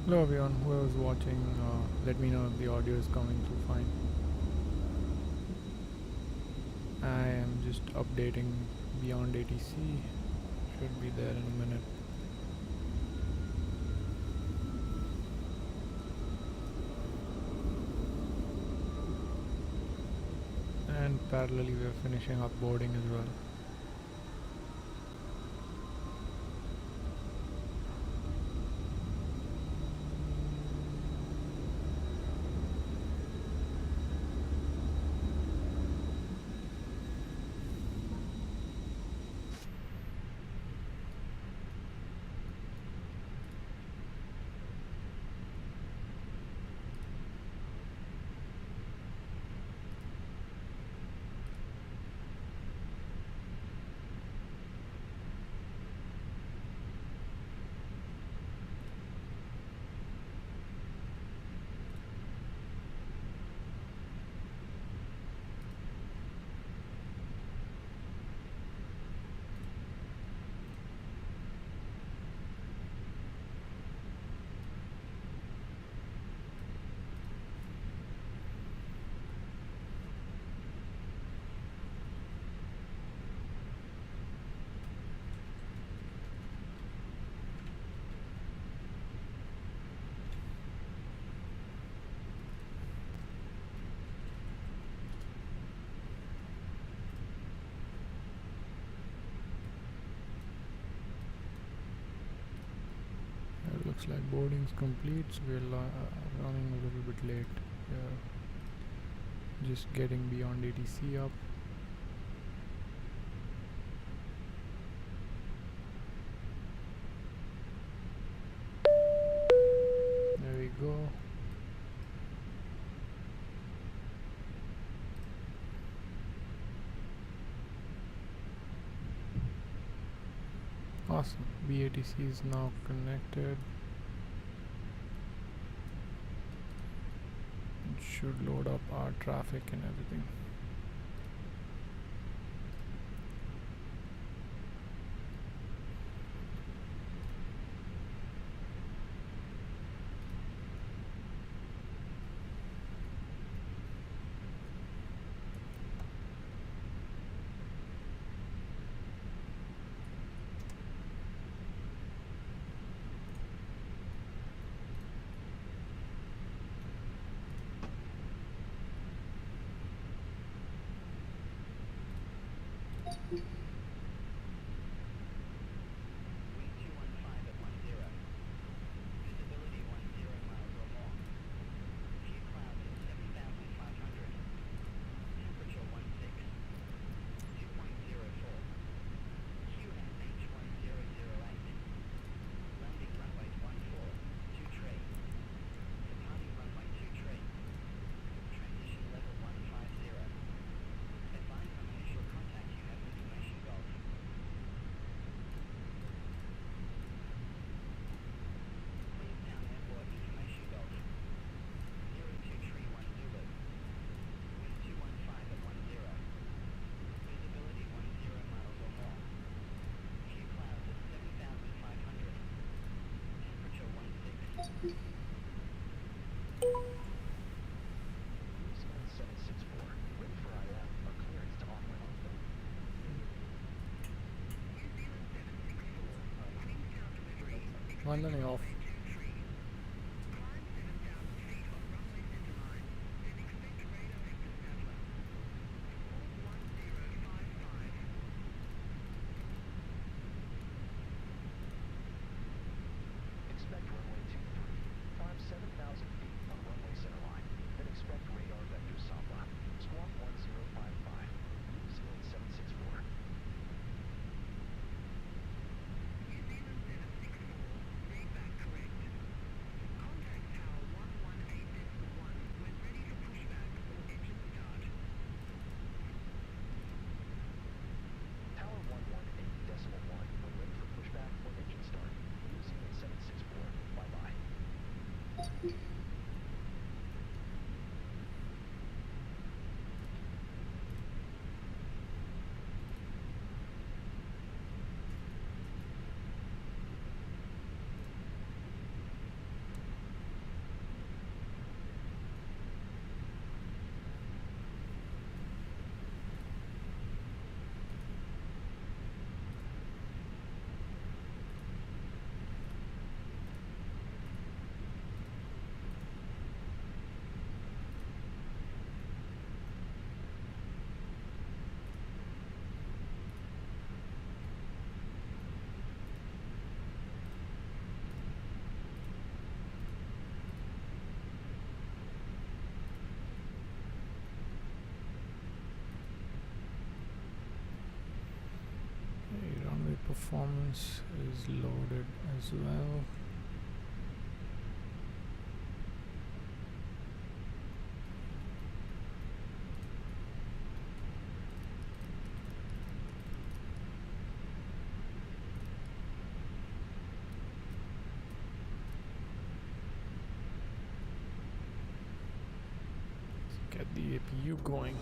Hello everyone, whoever's watching, let me know if the audio is coming through fine. I am just updating Beyondatc, should be there in a minute. And parallelly we are finishing up boarding as well. It looks like boarding's complete, so we're running a little bit late here. Just getting Beyondatc up. There we go. Awesome, BATC is now connected. It should load up our traffic and everything. Landing off. Expect runway 23, 7,000 feet on runway center line. Then expect radar vector Samba. Squawk 1055. New Zealand 764. performance is loaded as well. Let's get the APU going.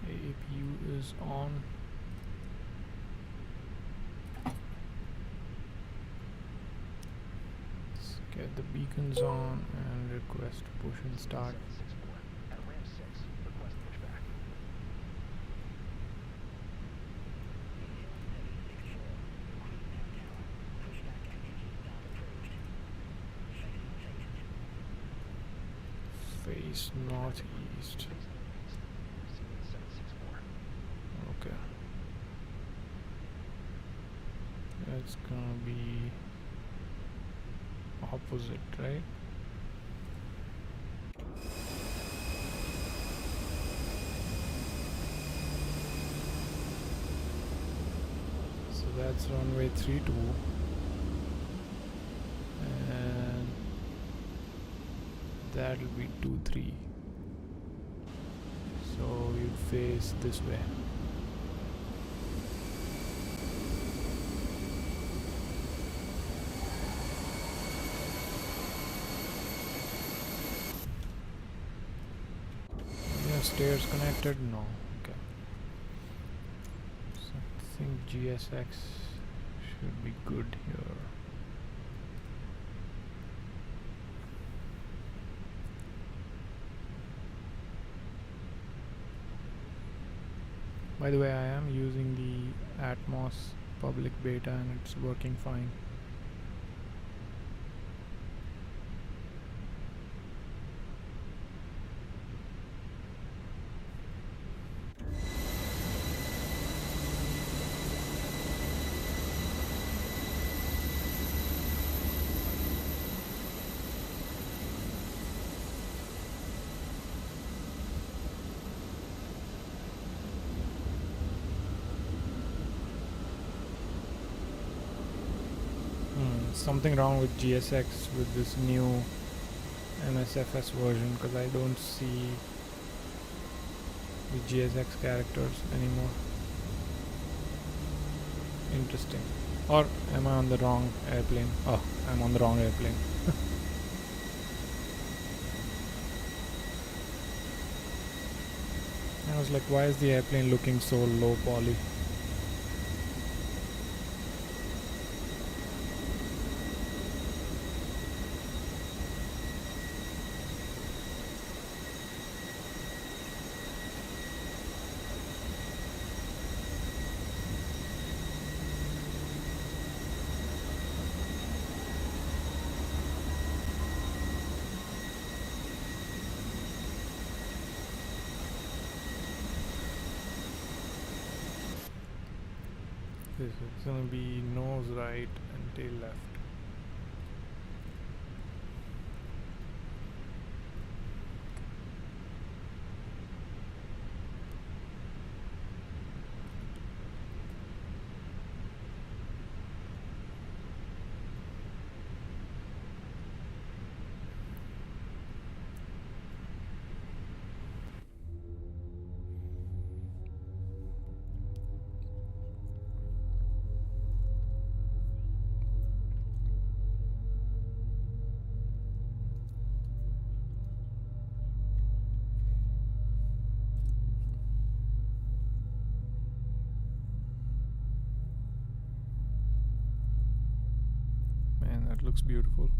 APU is on. Let's get the beacons on and request push and start. 764. At ramp 6, request pushback. Face northeast. Face northeast. Ceiling 764. Okay. That's gonna be opposite, right? So that's runway 32 and that'll be 23. So you face this way. Stairs connected? No. Okay. So I think GSX should be good here. By the way, I am using the Atmos public beta and it's working fine. Something wrong with GSX with this new Msfs version because I don't see the GSX characters anymore. Interesting. Or am I on the wrong airplane? Oh, I'm on the wrong airplane. I was like, why is the airplane looking so low poly? It's gonna be nose right and tail left. That looks beautiful.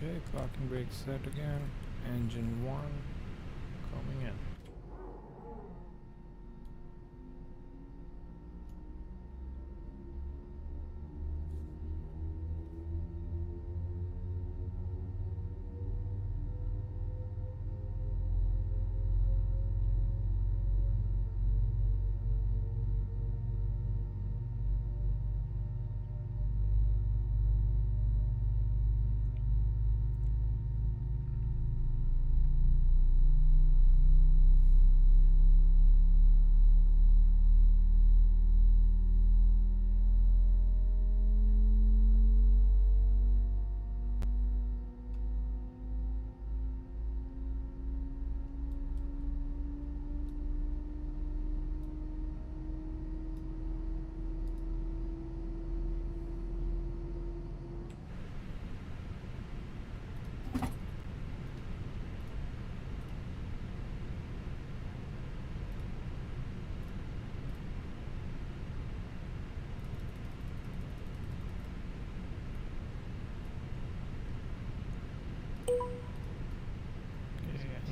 Okay, clocking brake set again. Engine 1 coming in.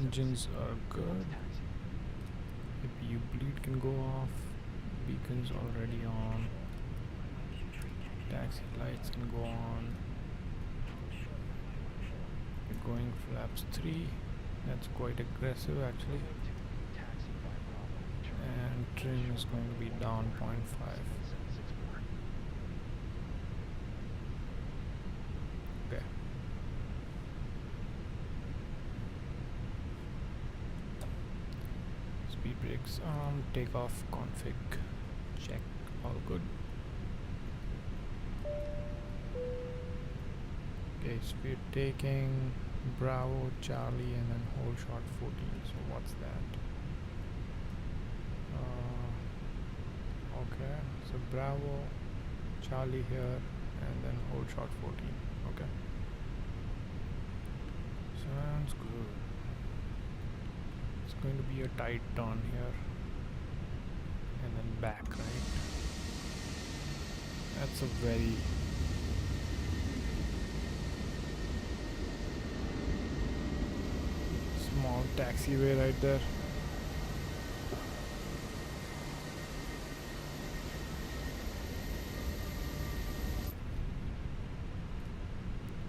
Engines are good. APU bleed can go off. Beacons already on. Taxi lights can go on. We're going flaps 3. That's quite aggressive actually. And trim is going to be down 0.5. Okay. Speed brakes on. Takeoff config. Check. All good. Okay, speed taking Bravo, Charlie, and then hold shot 14. So what's that? Okay, so Bravo, Charlie here, and then hold shot 14. Okay, sounds good. It's going to be a tight turn here, and then back, right? That's a very small taxiway right there.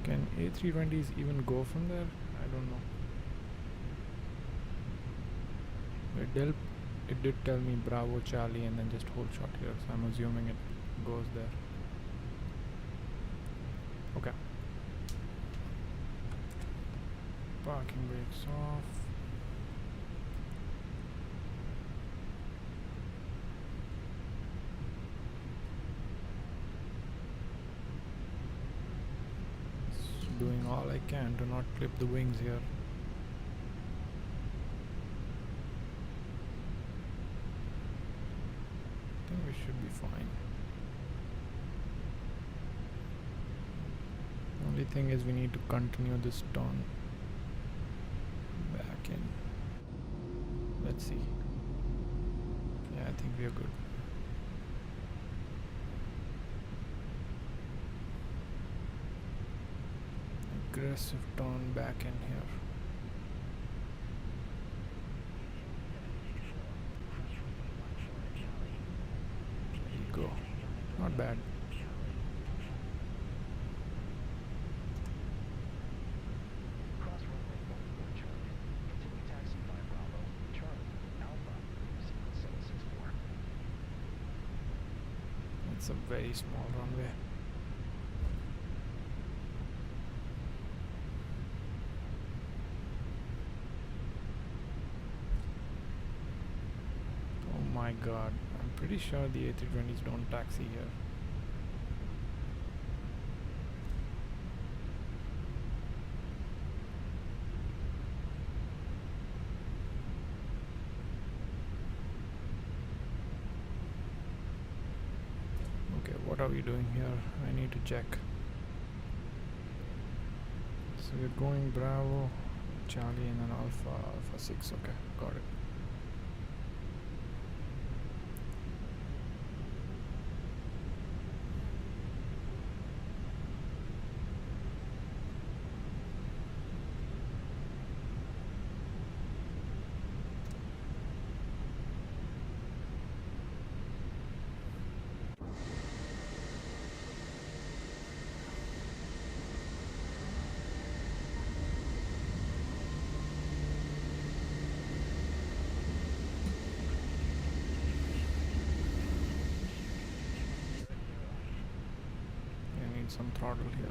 Can A320s even go from there? I don't know. It did tell me Bravo, Charlie, and then just hold shot here, so I'm assuming it goes there. Okay. Parking brakes off. Just doing all I can to not clip the wings here. I think we should be fine. The only thing is we need to continue this turn back in. Let's see. Yeah, I think we are good. Aggressive turn back in here. There you go. Not bad. It's a very small runway. Oh my god, I'm pretty sure the A320s don't taxi here. Okay, what are we doing here? I need to check. So we're going Bravo, Charlie, and then Alpha 6. Okay, got it. Some throttle here.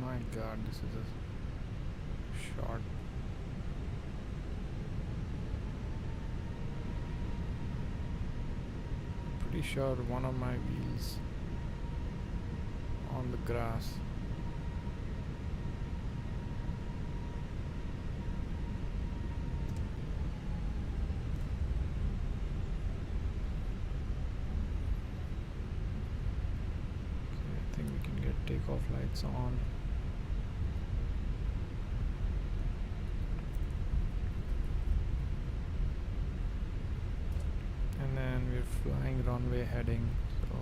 My god, this is a short. Pretty sure one of my wheels on the grass. Okay, I think we can get takeoff lights on. And then we're flying runway heading, so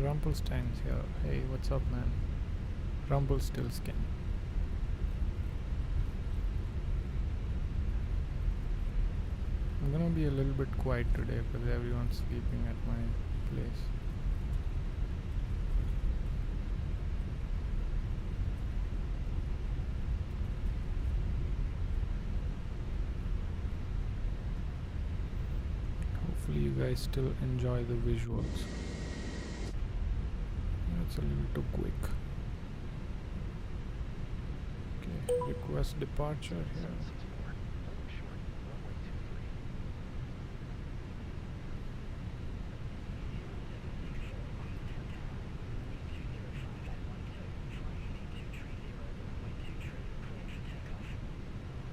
Rumpelstein's here. Hey, what's up, man? Rumpelstiltskin. I'm gonna be a little bit quiet today because everyone's sleeping at my place. Hopefully you guys still enjoy the visuals. It's a little too quick. Okay, request departure here.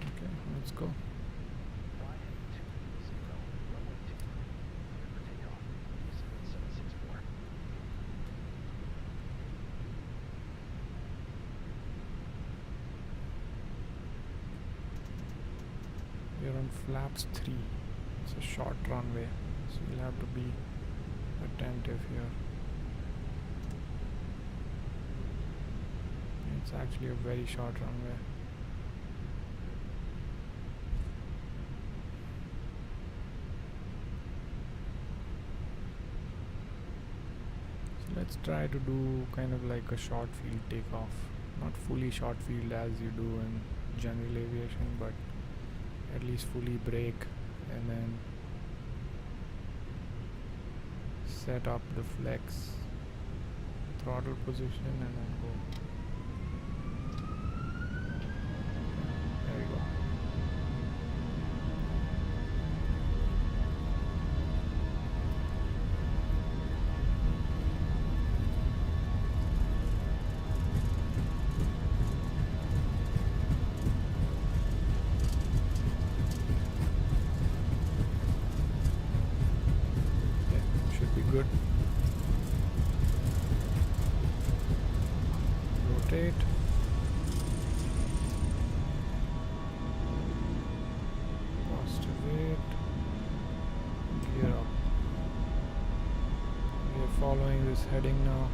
Okay, let's go. We're on flaps 3. It's a short runway, so you'll have to be attentive here. It's actually a very short runway. So let's try to do kind of like a short field takeoff. Not fully short field as you do in general aviation, but at least fully brake and then set up the flex throttle position and then go. There you go. straight. Positive weight. Gear up. We are following this heading now.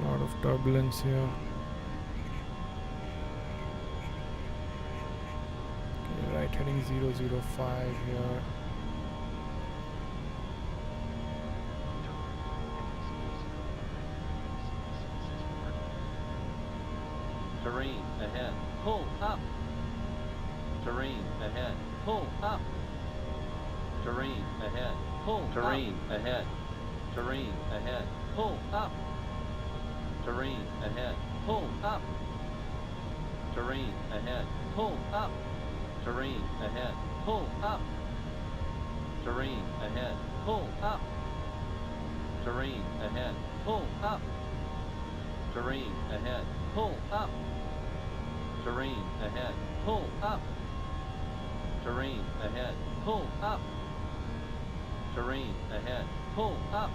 Lot of turbulence here. Okay, right heading 005 here. Terrain ahead. Pull up. Terrain ahead. Pull up. Terrain ahead. Pull terrain ahead. Terrain ahead. Pull up. Terrain ahead. Pull up. Terrain ahead. Pull up. Terrain ahead. Pull up. Terrain ahead. Pull up. Terrain ahead. Pull up. Terrain ahead. Pull up. Terrain ahead. Pull up. Terrain ahead. Pull up. Terrain ahead. Pull up.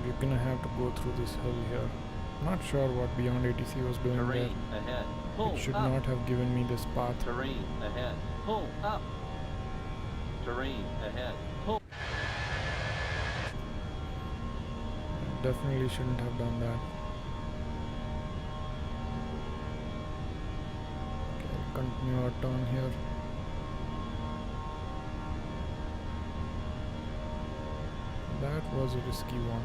We're gonna have to go through this hill here. Not sure what Beyondatc was doing Terrain there. ahead. Pull It should up. not have given me this path. Terrain ahead. Pull up. Terrain ahead. Pull. Definitely shouldn't have done that. Okay, continue our turn here. That was a risky one.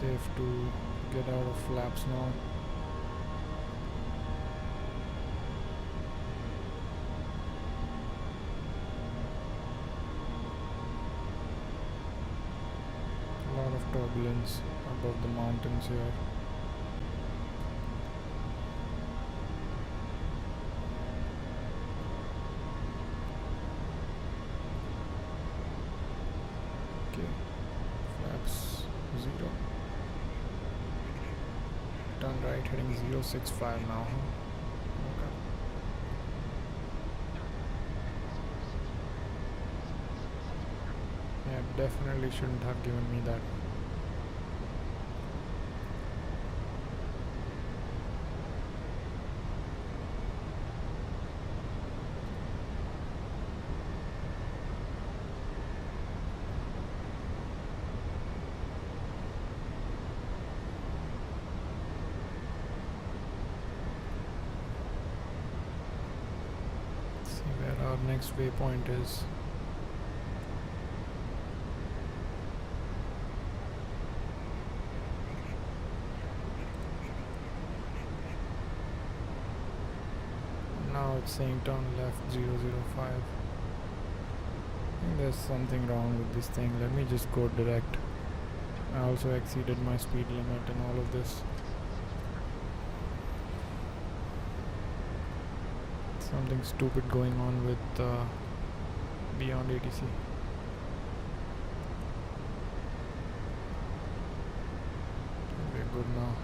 Safe to get out of flaps now. A lot of turbulence above the mountains here. Okay, flaps 0. Turn right heading 065 now. Okay. Yeah, definitely shouldn't have given me that. Where our next waypoint is. Now it's saying turn left 005. I think there's something wrong with this thing. Let me just go direct. I also exceeded my speed limit and all of this. Something stupid going on with Beyondatc. We're good now.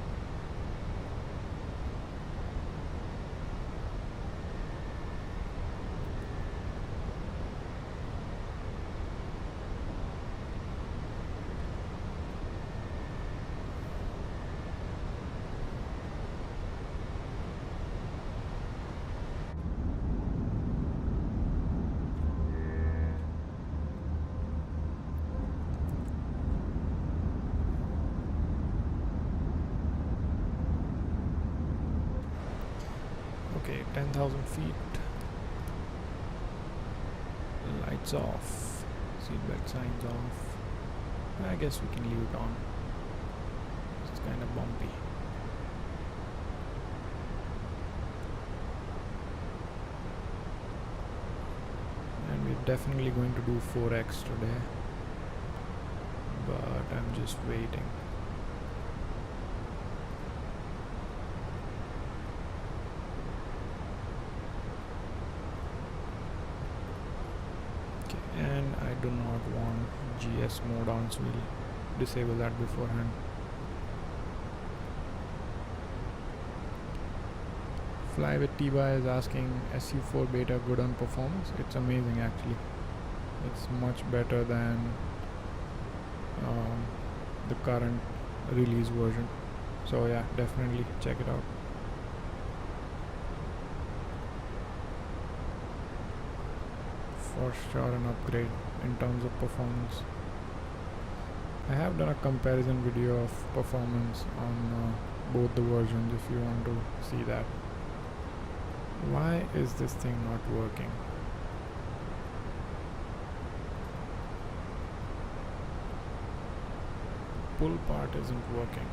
10,000 feet. Lights off. Seatbelt signs off. I guess we can leave it on. It's kind of bumpy. And we're definitely going to do 4x today. But I'm just waiting. And I do not want GS mode on, so we'll disable that beforehand. Fly with TY is asking SU4 beta good on performance. It's amazing actually. It's much better than the current release version. So yeah, definitely check it out. For sure an upgrade in terms of performance. I have done a comparison video of performance on both the versions if you want to see that. Why is this thing not working? Pull part isn't working.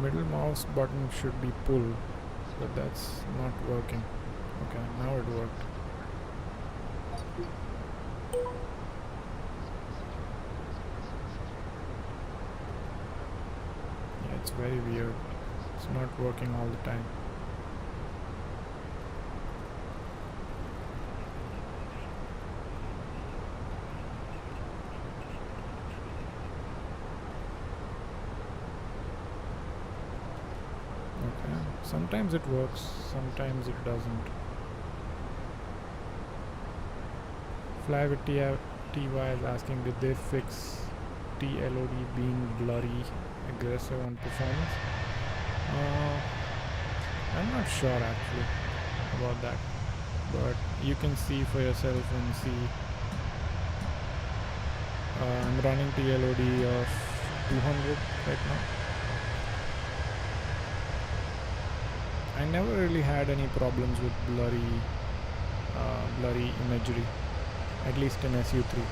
Middle mouse button should be pull, but that's not working. Okay, now it worked. Yeah, it's very weird. It's not working all the time. Okay, sometimes it works, sometimes it doesn't. Fly with TY is asking, did they fix TLOD being blurry, aggressive on performance? I'm not sure actually about that, but you can see for yourself and see. I'm running TLOD of 200 right now. I never really had any problems with blurry imagery, at least in SU3.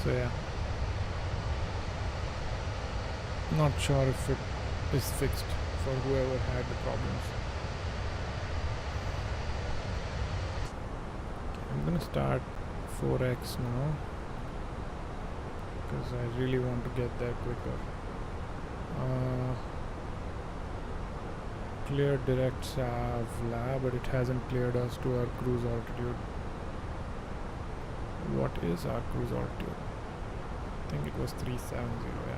So yeah, not sure if it is fixed for whoever had the problems. Okay, I'm gonna start 4x now, because I really want to get there quicker. Clear direct SAV lab, but it hasn't cleared us to our cruise altitude. What is our cruise altitude? I think it was 370, yeah.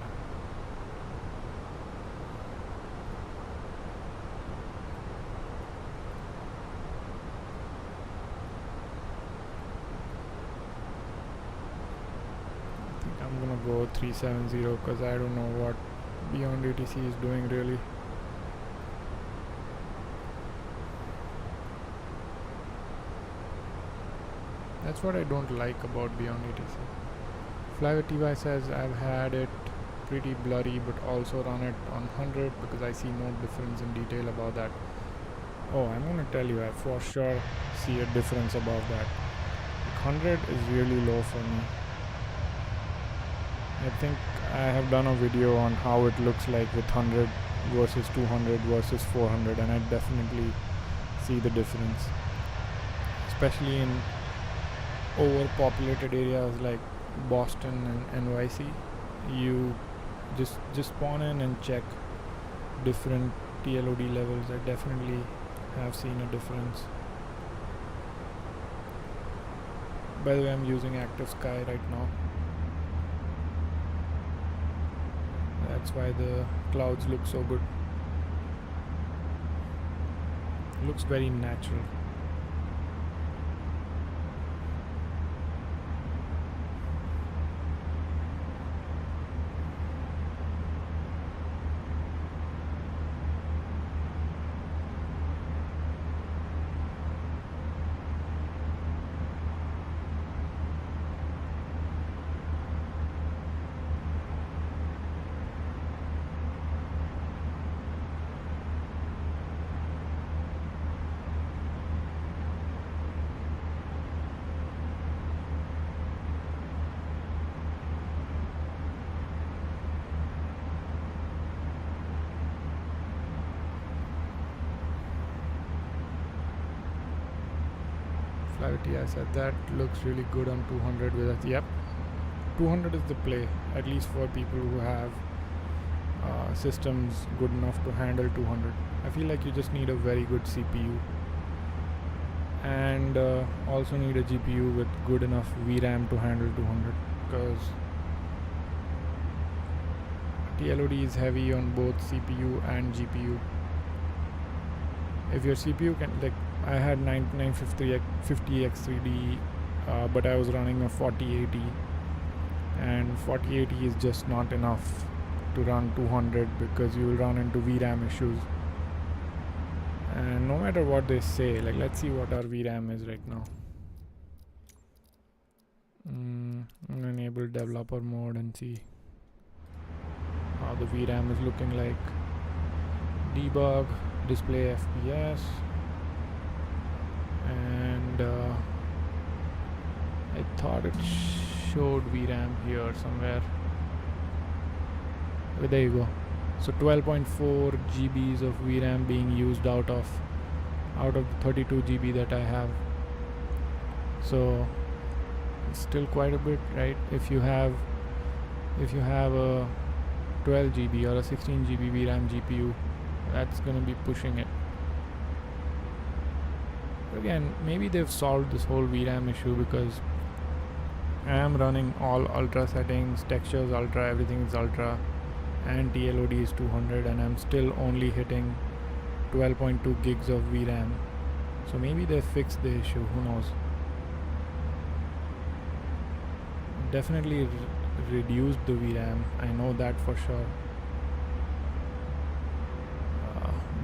I think I'm gonna go 370 because I don't know what Beyondatc is doing really. That's what I don't like about Beyondatc. Fly with TY says I've had it pretty blurry but also run it on 100 because I see no difference in detail above that. Oh, I'm gonna tell you, I for sure see a difference above that. 100 is really low for me. I think I have done a video on how it looks like with 100 versus 200 versus 400, and I definitely see the difference, especially in overpopulated areas like Boston and NYC. You just spawn in and check different TLOD levels. I definitely have seen a difference. By the way, I'm using Active Sky right now. That's why the clouds look so good. Looks very natural. Clarity, I said that looks really good on 200 with us. Yep, 200 is the play, at least for people who have systems good enough to handle 200. I feel like you just need a very good CPU and also need a GPU with good enough VRAM to handle 200, because TLOD is heavy on both CPU and GPU. If your CPU can, like, I had 9950X3D, but I was running a 4080, and 4080 is just not enough to run 200 because you will run into VRAM issues. And no matter what they say, like, let's see what our VRAM is right now. Enable developer mode and see how the VRAM is looking like. Debug, display FPS, and I thought it showed VRAM here somewhere. But there you go. So 12.4 GBs of VRAM being used out of the 32 GB that I have. So it's still quite a bit, right? If you have a 12 GB or a 16 GB VRAM GPU, that's gonna be pushing it. Again, maybe they've solved this whole VRAM issue because I am running all ultra settings, textures ultra, everything is ultra, and TLOD is 200, and I'm still only hitting 12.2 gigs of VRAM. So maybe they fixed the issue, who knows. Definitely reduced the VRAM, I know that for sure.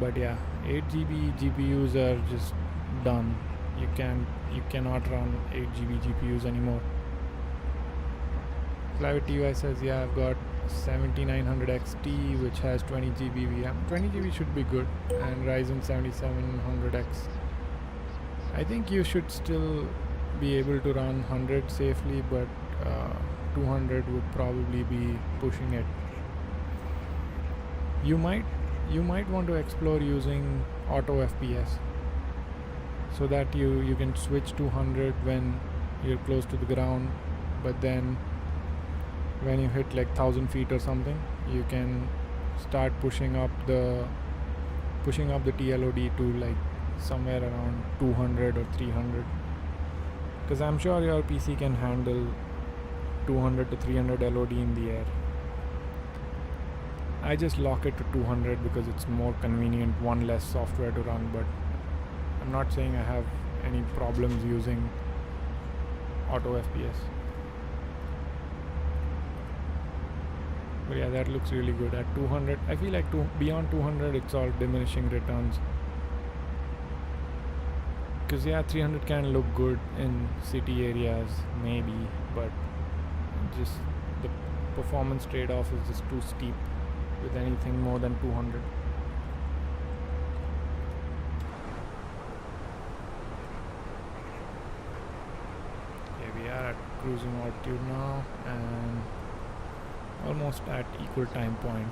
But yeah, 8 GB GPUs are just done. You cannot run 8 GB GPUs anymore. Clarity says, yeah, I've got 7900 XT which has 20 GB VRAM. 20 GB should be good, and Ryzen 7700X. I think you should still be able to run 100 safely, but 200 would probably be pushing it. You might want to explore using auto FPS so that you can switch to 100 when you're close to the ground, but then when you hit like 1000 feet or something, you can start pushing up the TLOD to like somewhere around 200 or 300, because I'm sure your PC can handle 200 to 300 LOD in the air. I just lock it to 200 because it's more convenient, one less software to run, but I'm not saying I have any problems using auto FPS. But yeah, that looks really good at 200. I feel like beyond 200 it's all diminishing returns, because yeah, 300 can look good in city areas maybe, but just the performance trade-off is just too steep with anything more than 200. Okay, we are at cruising altitude now and almost at equal time point.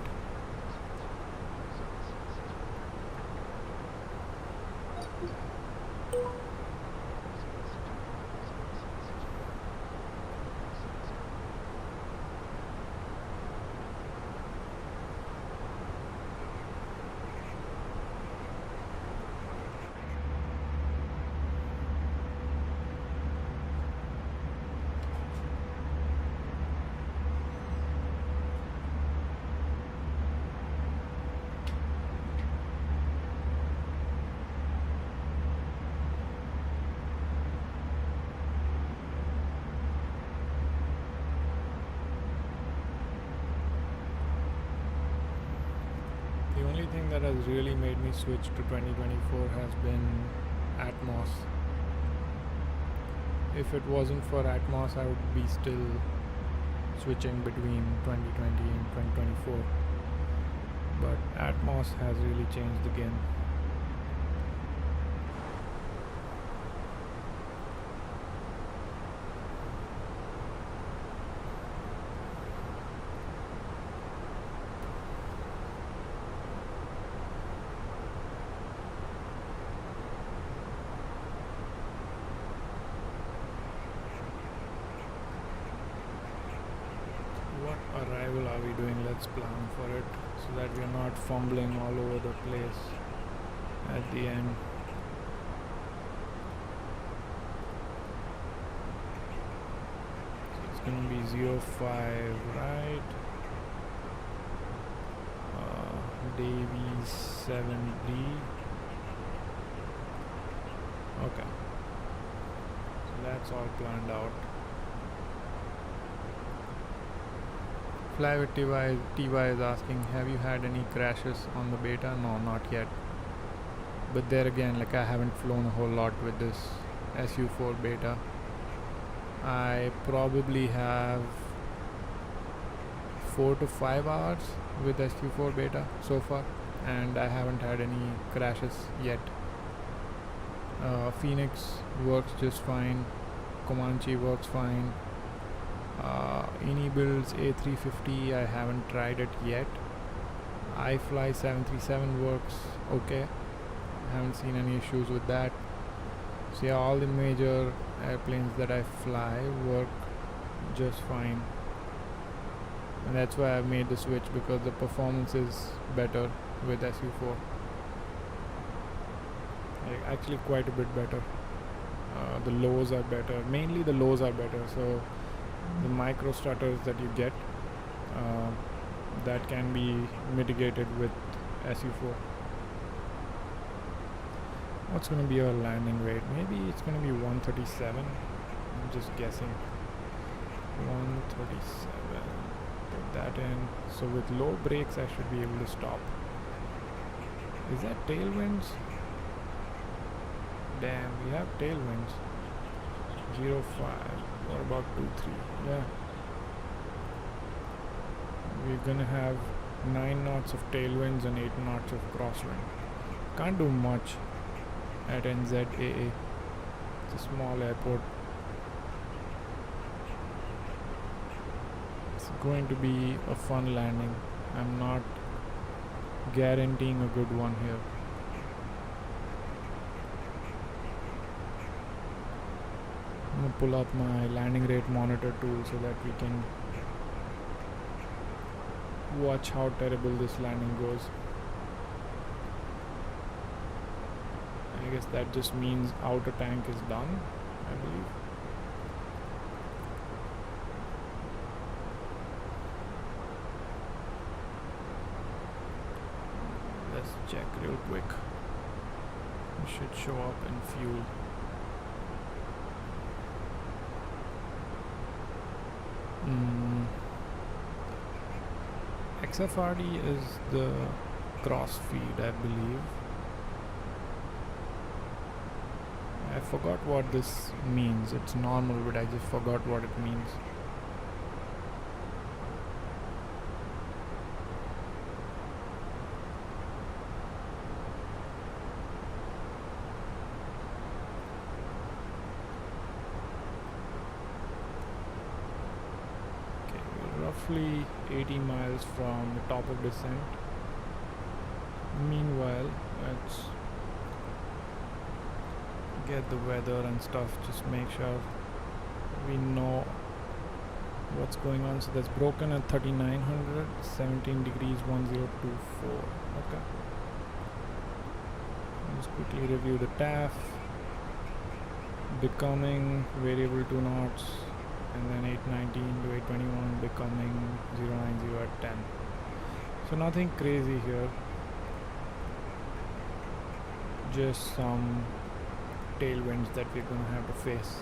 The only thing that has really made me switch to 2024 has been Atmos. If it wasn't for Atmos, I would be still switching between 2020 and 2024. But Atmos has really changed the game. arrival are we doing? Let's plan for it so that we are not fumbling all over the place at the end. So it's gonna be 05, right? Davy 7D. Okay, so that's all planned out. Fly with TY is asking, have you had any crashes on the beta? No, not yet. But there again, like, I haven't flown a whole lot with this SU4 beta. I probably have 4 to 5 hours with SU4 beta so far, and I haven't had any crashes yet. Fenix works just fine, Comanche works fine. Ini builds A350, I haven't tried it yet. iFly 737 works okay, haven't seen any issues with that. So yeah, all the major airplanes that I fly work just fine, and that's why I've made the switch, because the performance is better with SU4. Like, actually quite a bit better. The lows are better, mainly the lows are better. So the micro stutters that you get, that can be mitigated with SU4. What's going to be our landing rate? Maybe it's going to be 137. I'm just guessing. 137. Put that in. So with low brakes, I should be able to stop. Is that tailwinds? Damn, we have tailwinds. 05 or about 23. Yeah. We're gonna have 9 knots of tailwinds and 8 knots of crosswind. Can't do much at NZAA. It's a small airport. It's going to be a fun landing. I'm not guaranteeing a good one here. I'm gonna pull up my landing rate monitor tool so that we can watch how terrible this landing goes. I guess that just means outer tank is done, I believe. Let's check real quick. It should show up in fuel. XFRD is the cross feed, I believe. I forgot what this means. It's normal, but I just forgot what it means. Roughly 80 miles from the top of descent. Meanwhile, let's get the weather and stuff, just make sure we know what's going on. So that's broken at 3900, 17 degrees 1024. Okay, let's quickly review the TAF. Becoming variable 2 knots, and then 819 to 821 becoming 090 at 10. So nothing crazy here, just some tailwinds that we're gonna have to face.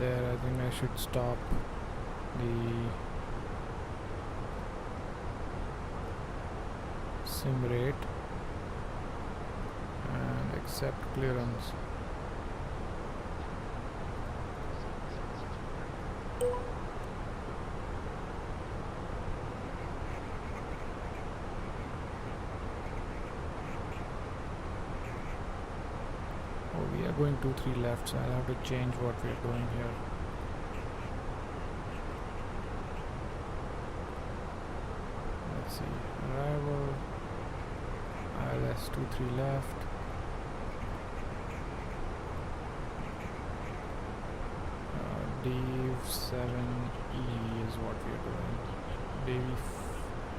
there. I think I should stop the sim rate and accept clearance. Oh, we are going 2-3 left, so I'll have to change what we are doing here. Let's see, arrival, ILS 2-3 left. Dave 7E is what we are doing. Dave,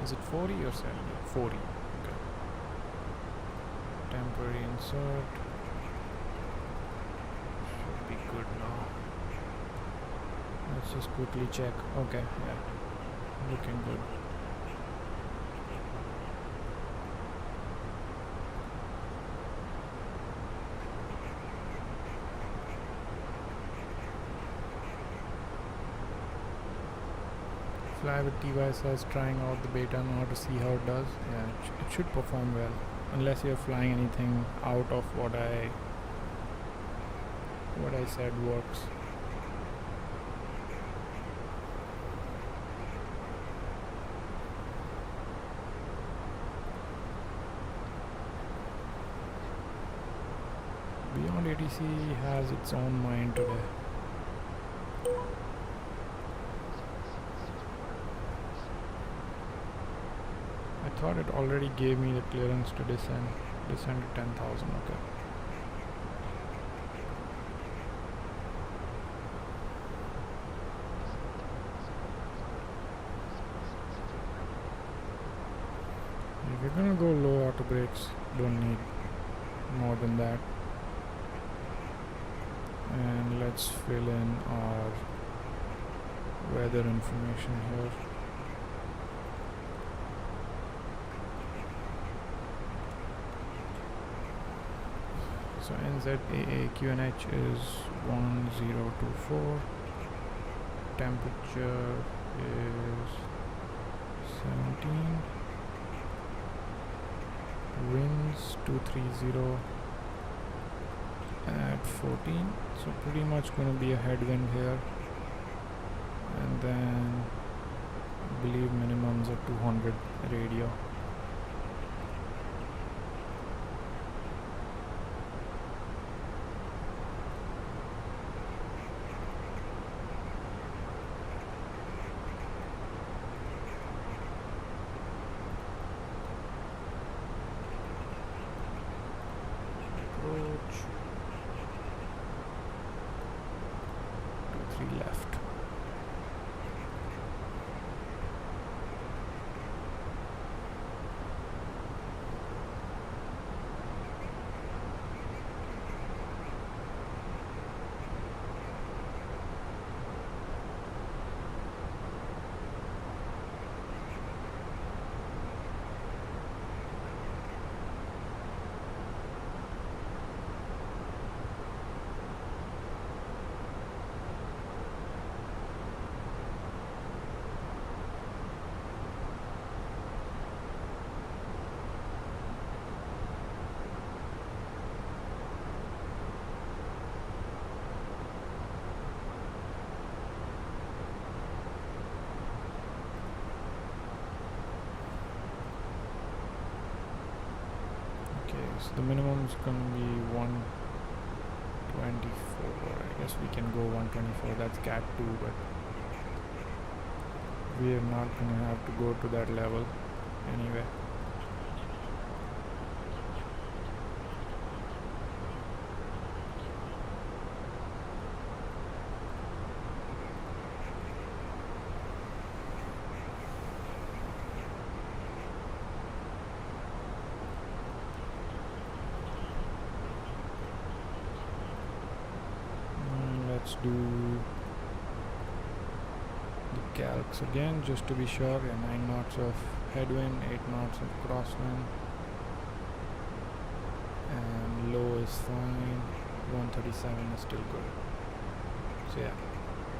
is it 40 or 70? 40. Okay. Temporary insert. Should be good now. Let's just quickly check. Okay, yeah. Looking good. Fly with TY says trying out the beta now to see how it does. Yeah, it should perform well, unless you're flying anything out of what I said works. Beyondatc has its own mind today. I thought it already gave me the clearance to descend to 10,000. Okay. If you're gonna go low auto brakes, don't need more than that. And let's fill in our weather information here. So NZAA QNH is 1024. Temperature is 17. Winds 230 at 14. So pretty much going to be a headwind here. And then I believe minimums are 200 radio. Approach. 2-3 left. So the minimum is going to be 124. I guess we can go 124. That's Cat 2, but we are not going to have to go to that level anyway. Let's do the calcs again just to be sure. Yeah, 9 knots of headwind, 8 knots of crosswind, and low is fine. 137 is still good. So yeah.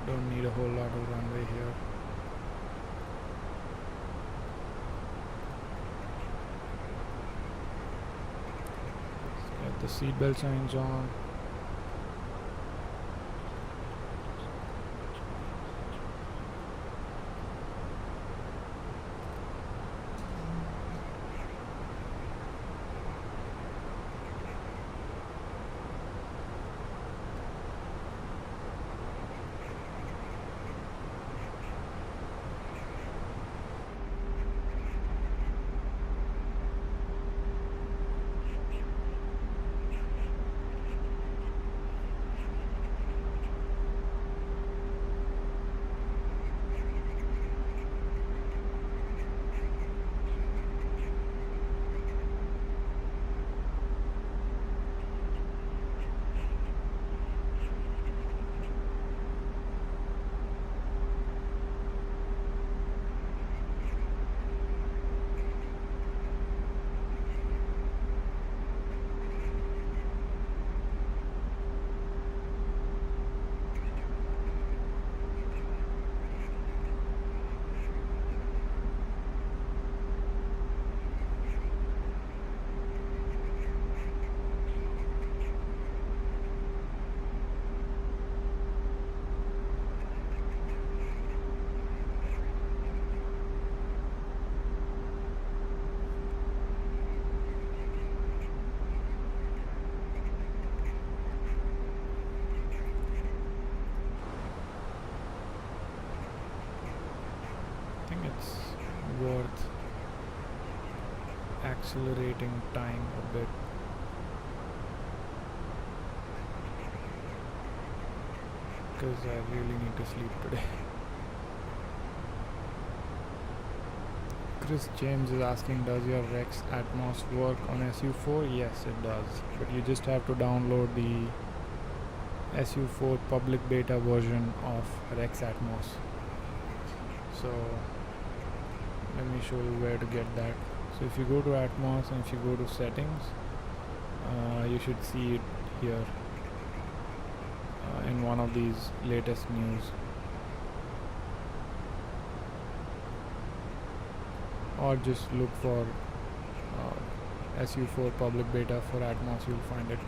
Don't need a whole lot of runway here. Get the seatbelt signs on. It's worth accelerating time a bit. Because I really need to sleep today. Chris James is asking, does your Rex Atmos work on SU4? Yes, it does. But you just have to download the SU4 public beta version of Rex Atmos. So let me show you where to get that. So if you go to Atmos and if you go to settings, you should see it here in one of these latest news. Or just look for SU4 public beta for Atmos, you'll find it.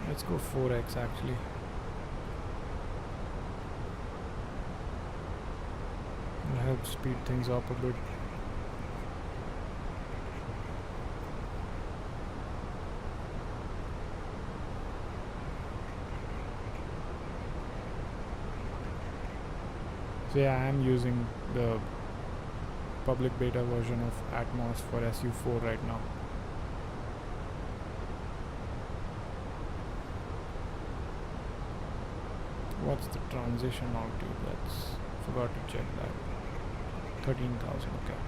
Let's go 4x actually. It'll help speed things up a bit. So yeah, I am using the public beta version of Atmos for SU4 right now. What's the transition altitude? That's forgot to check that. 13,000. Okay.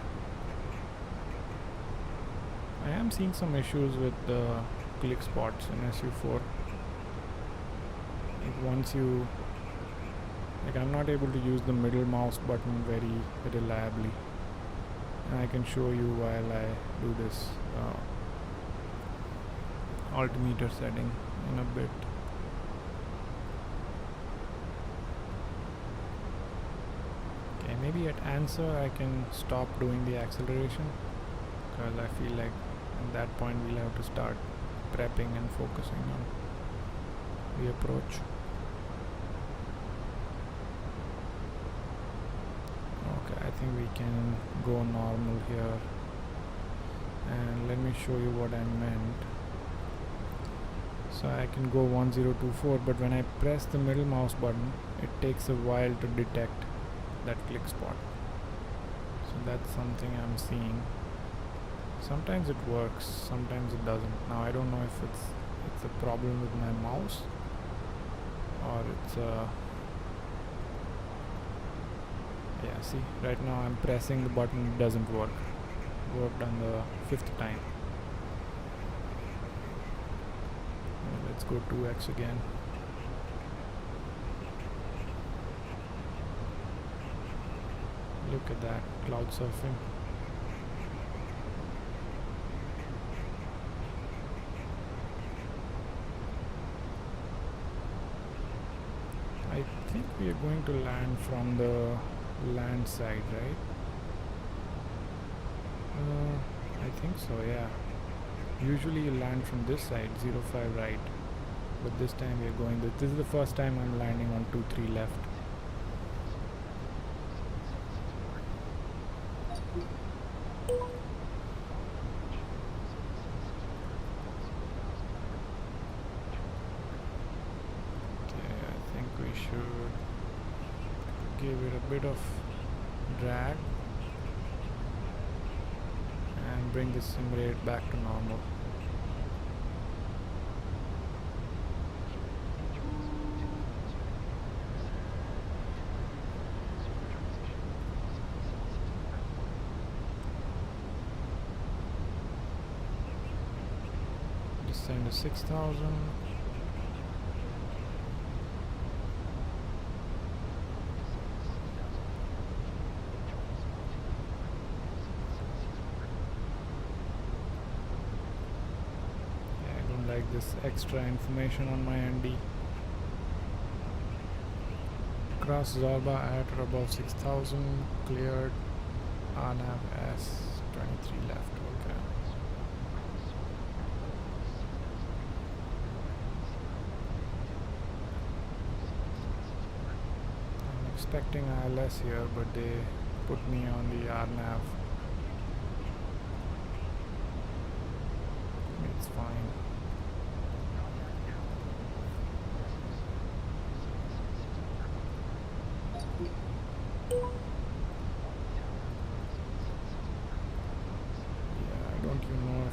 I am seeing some issues with the click spots in SU4. Once you I'm not able to use the middle mouse button very reliably, and I can show you while I do this altimeter setting in a bit. Okay, maybe at answer I can stop doing the acceleration, because I feel like at that point we'll have to start prepping and focusing on the approach. I think we can go normal here, and let me show you what I meant. So I can go 1024, but when I press the middle mouse button, it takes a while to detect that click spot. So that's something I'm seeing. Sometimes it works, sometimes it doesn't. Now I don't know if it's a problem with my mouse or it's a yeah, see, right now I'm pressing the button, it doesn't work. It worked on the 5th time. Let's go 2x again. Look at that, cloud surfing. think we are going to land from the land side, right? I think so, yeah. Usually you land from this side, 05 right. But this time we are going this is the first time I'm landing on 23 left. Okay, I think we should give it a bit of drag and bring the sim rate back to normal. Descend to 6,000. Like this extra information on my ND. Cross Zorba at or above 6,000, cleared. RNAV S 23 left. Okay. I'm expecting ILS here, but they put me on the RNAV. It's fine.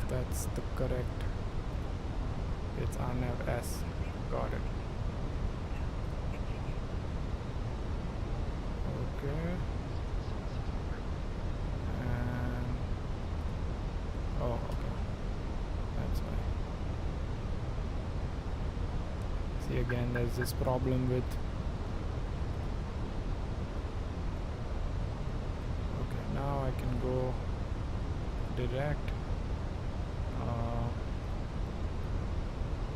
That's the correct. It's RNAV S. Got it. Okay. And oh, okay. That's why. See, again, there's this problem with. Okay, now I can go direct.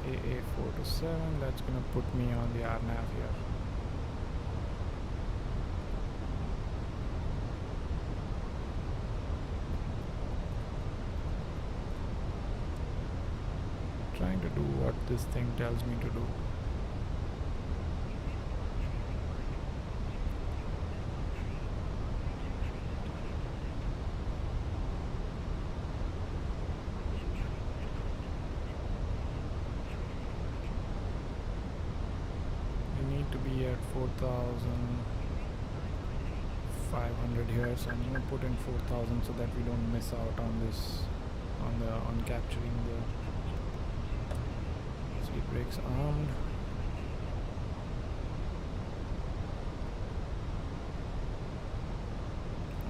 AA4 to 7, that's gonna put me on the RNAV here. Trying to do what this thing tells me to do. To be at 4,500 here, so I'm gonna put in 4,000 so that we don't miss out on this, on capturing the speed brakes armed.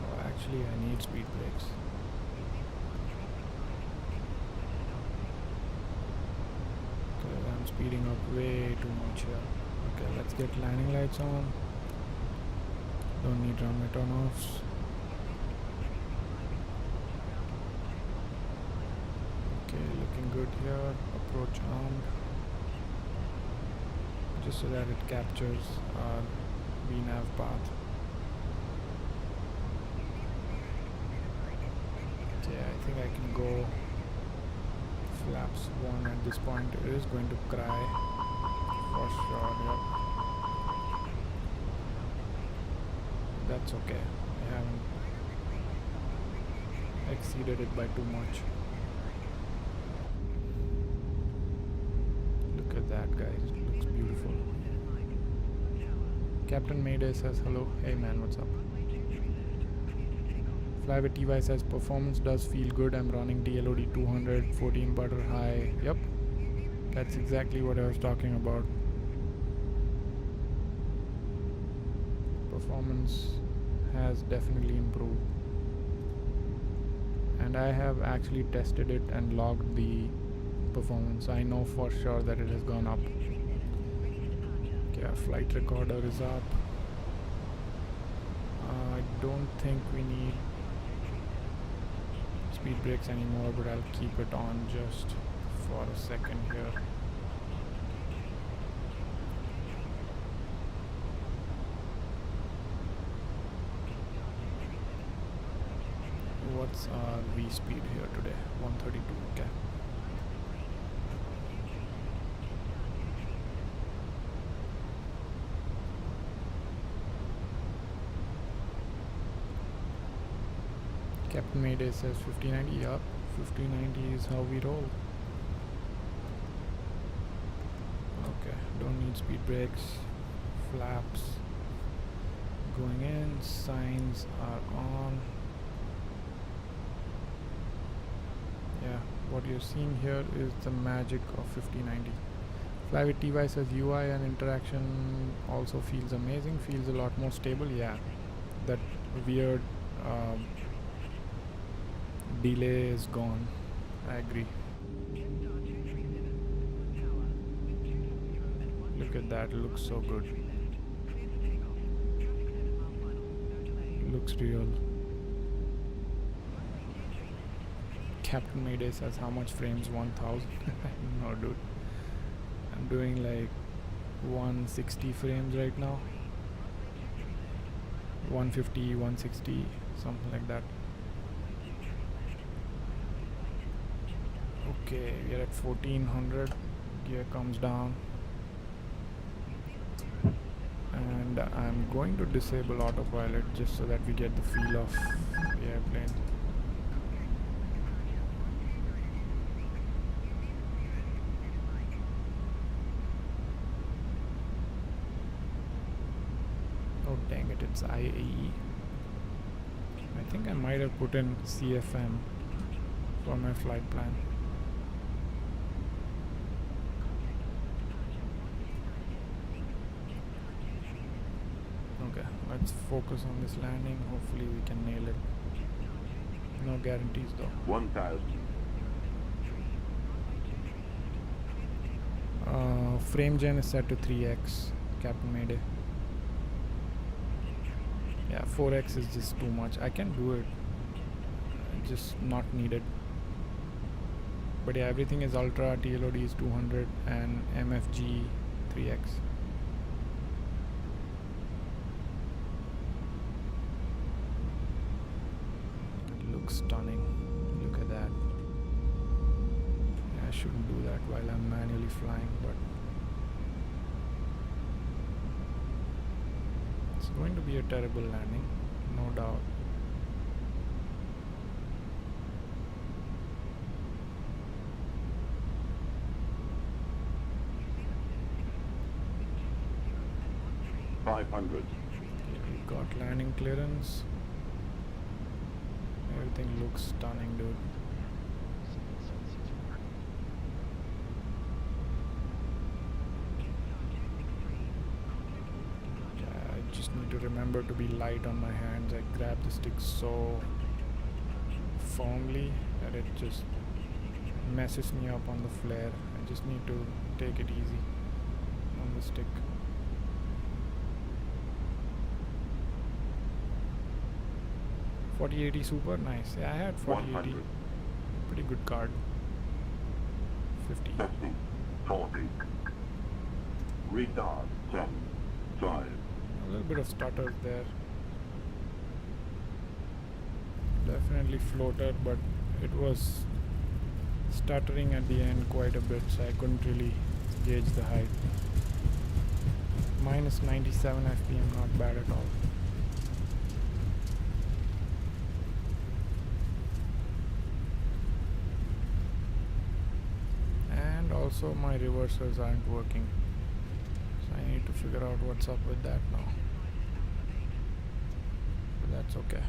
Oh, actually I need speed brakes. Because I'm speeding up way too much here. Okay, let's get landing lights on. Don't need runway turn-offs. Okay, looking good here. Approach armed. Just so that it captures our VNAV path. Okay, I think I can go flaps 1 at this point. It is going to cry. For sure, yep. That's okay. I haven't exceeded it by too much. Look at that, guys. It looks beautiful. Captain Mayday says hello. Hey man, what's up? Flyway TY says performance does feel good. I'm running DLOD 200, 14 butter high. Yep. That's exactly what I was talking about. Performance has definitely improved, and I have actually tested it and logged the performance. I know for sure that it has gone up. Okay, our flight recorder is up. I don't think we need speed brakes anymore, but I'll keep it on just for a second here. speed here today. 132. Okay. Captain Mayday says 5090. Yup, 5090 is how we roll. Okay, don't need speed brakes. Flaps going in, signs are on. Yeah, what you're seeing here is the magic of 5090. Fly with TY says UI and interaction also feels amazing, feels a lot more stable. Yeah, that weird delay is gone. I agree. Look at that, looks so good. Looks real. Captain Mayday says how much frames? 1000. No dude, I'm doing like 160 frames right now. 150, 160, something like that. Okay, we are at 1400. Gear comes down. And I'm going to disable autopilot just so that we get the feel of the airplane. Oh dang it, it's IAE. I think I might have put in CFM for my flight plan. Okay, let's focus on this landing. Hopefully we can nail it. No guarantees though. 1000. Frame gen is set to 3x, Captain Mayday. Yeah, 4x is just too much. I can do it, just not needed. But yeah, everything is ultra, TLOD is 200 and MFG 3x. Stunning. Look at that. Yeah, I shouldn't do that while I'm manually flying, but it's going to be a terrible landing, no doubt. $500. Okay, we got landing clearance. Everything looks stunning, dude. Yeah, I just need to remember to be light on my hands. I grab the stick so firmly that it just messes me up on the flare. I just need to take it easy on the stick. $4080 Super, nice. Yeah, I had $4080. 100. Pretty good card. 50. 50. 40. Retard. 10. 5. A little bit of stutter there. Definitely floated, but it was stuttering at the end quite a bit, so I couldn't really gauge the height. Minus 97 FPM, not bad at all. Also my reversers aren't working, so I need to figure out what's up with that now, but that's okay.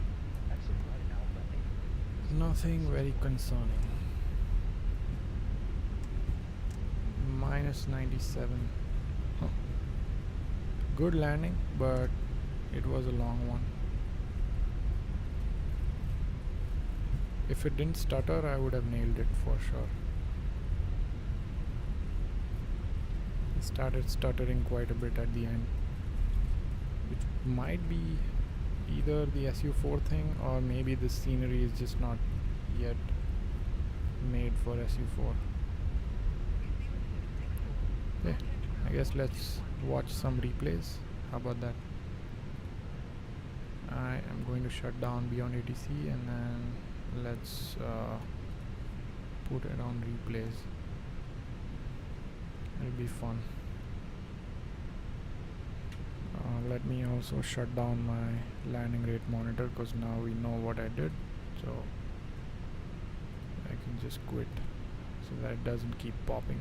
Nothing very concerning. Minus 97. Huh. Good landing, but it was a long one. If it didn't stutter, I would have nailed it for sure. Started stuttering quite a bit at the end, which might be either the SU4 thing or maybe the scenery is just not yet made for SU4. Yeah, I guess let's watch some replays. How about that? I am going to shut down Beyondatc and then let's put it on replays. It'll be fun. Let me also shut down my landing rate monitor, because now we know what I did, so I can just quit so that it doesn't keep popping.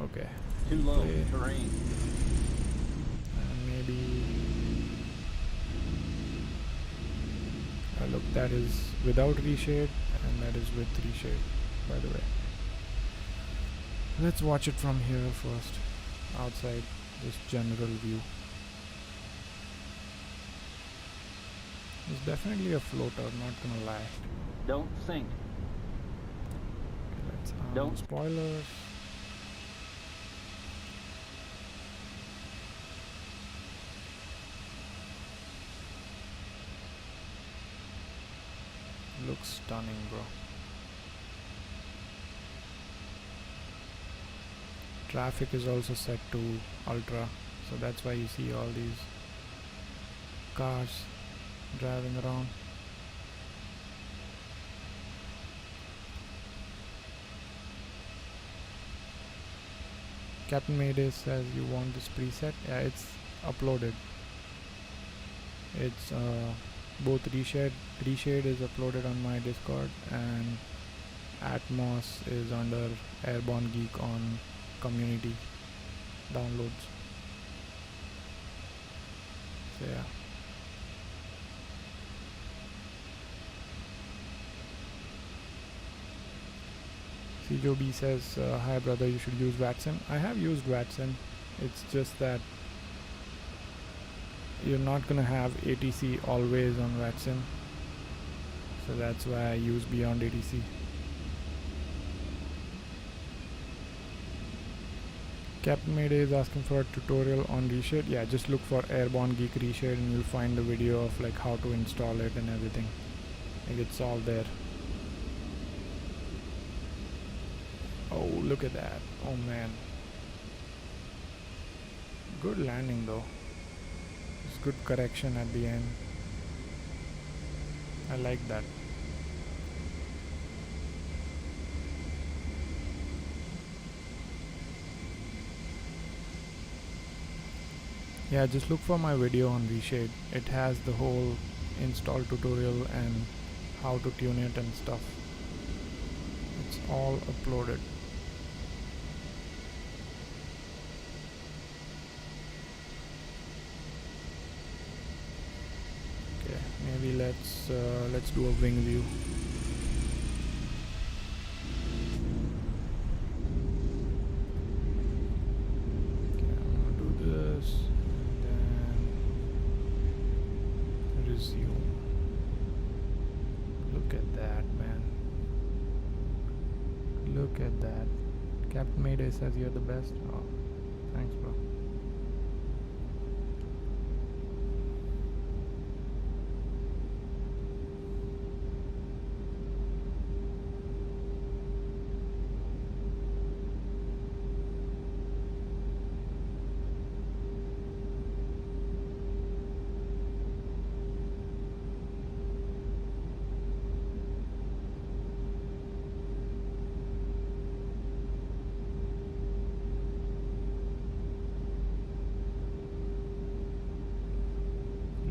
Okay, Too low. Play. Terrain. And maybe look, that is without reshade and that is with reshade, by the way. Let's watch it from here first, outside this general view. It's definitely a floater, not gonna lie. Don't sink. Okay, let's Don't. spoilers. Looks stunning, bro. Traffic is also set to ultra, so that's why you see all these cars driving around. Captain Mayday says you want this preset. Yeah, it's uploaded. It's both reshade is uploaded on my Discord, and Atmos is under Airborne Geek on community downloads. So yeah. CJOB says, hi brother, you should use Watson. I have used Watson. It's just that you're not gonna have ATC always on Watson, so that's why I use Beyond ATC. Captain Mayday is asking for a tutorial on reshade. Yeah, just look for Airborne Geek reshade and you'll find the video of like how to install it and everything. Like, it's all there. Oh, look at that. Oh man. Good landing though. It's good correction at the end. I like that. Yeah, just look for my video on reshade. It has the whole install tutorial and how to tune it and stuff. It's all uploaded. Okay, maybe let's do a wing view. Okay, I'm gonna do this. Resume. Look at that, man. Look at that. Captain Mayday says you're the best. Oh, thanks, bro.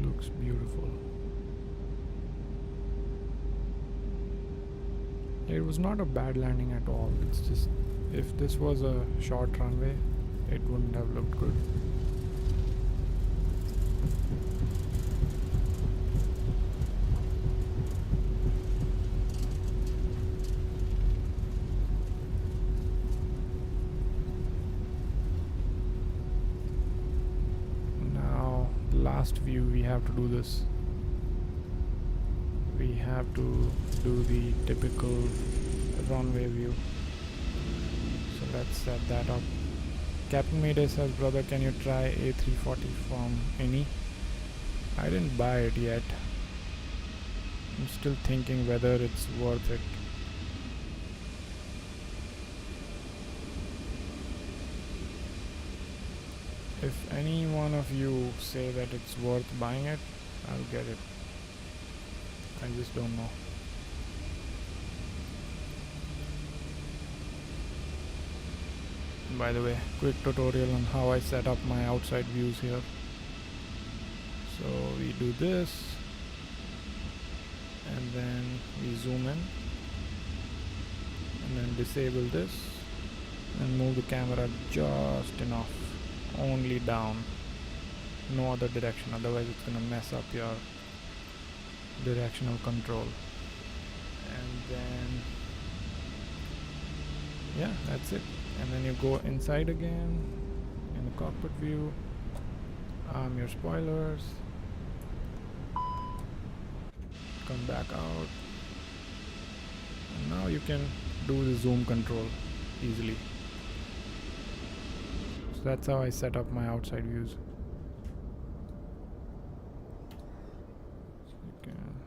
Looks beautiful. It was not a bad landing at all. It's just, if this was a short runway, it wouldn't have looked good. Last view, we have to do this. We have to do the typical runway view. So let's set that up. Captain Mayday says, brother, can you try A340 from any? I didn't buy it yet. I'm still thinking whether it's worth it. If any one of you say that it's worth buying it, I'll get it. I just don't know. By the way, quick tutorial on how I set up my outside views here. So we do this, and then we zoom in, and then disable this, and move the camera just enough, only down, no other direction, otherwise it's gonna mess up your directional control. And then yeah, that's it. And then you go inside again in the cockpit view, arm your spoilers, come back out, and now you can do the zoom control easily. So that's how I set up my outside views. So you can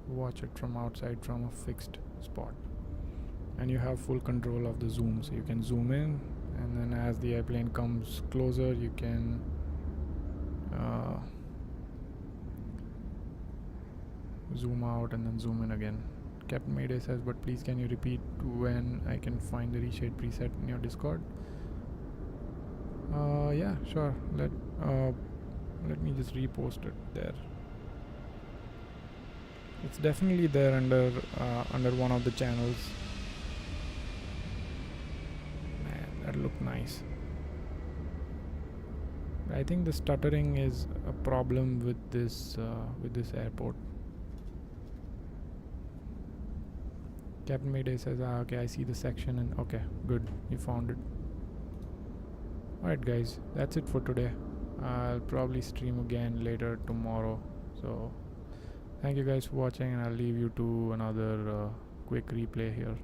watch it from outside from a fixed spot, and you have full control of the zoom, so you can zoom in, and then as the airplane comes closer you can zoom out and then zoom in again. Captain Mayday says, but please can you repeat when I can find the reshade preset in your Discord? Yeah, sure. Let me just repost it there. It's definitely there under one of the channels. Man, that looked nice. I think the stuttering is a problem with this airport. Captain Mayday says, okay, I see the section, and okay, good, you found it. Alright guys, that's it for today. I'll probably stream again later tomorrow. So thank you guys for watching, and I'll leave you to another quick replay here.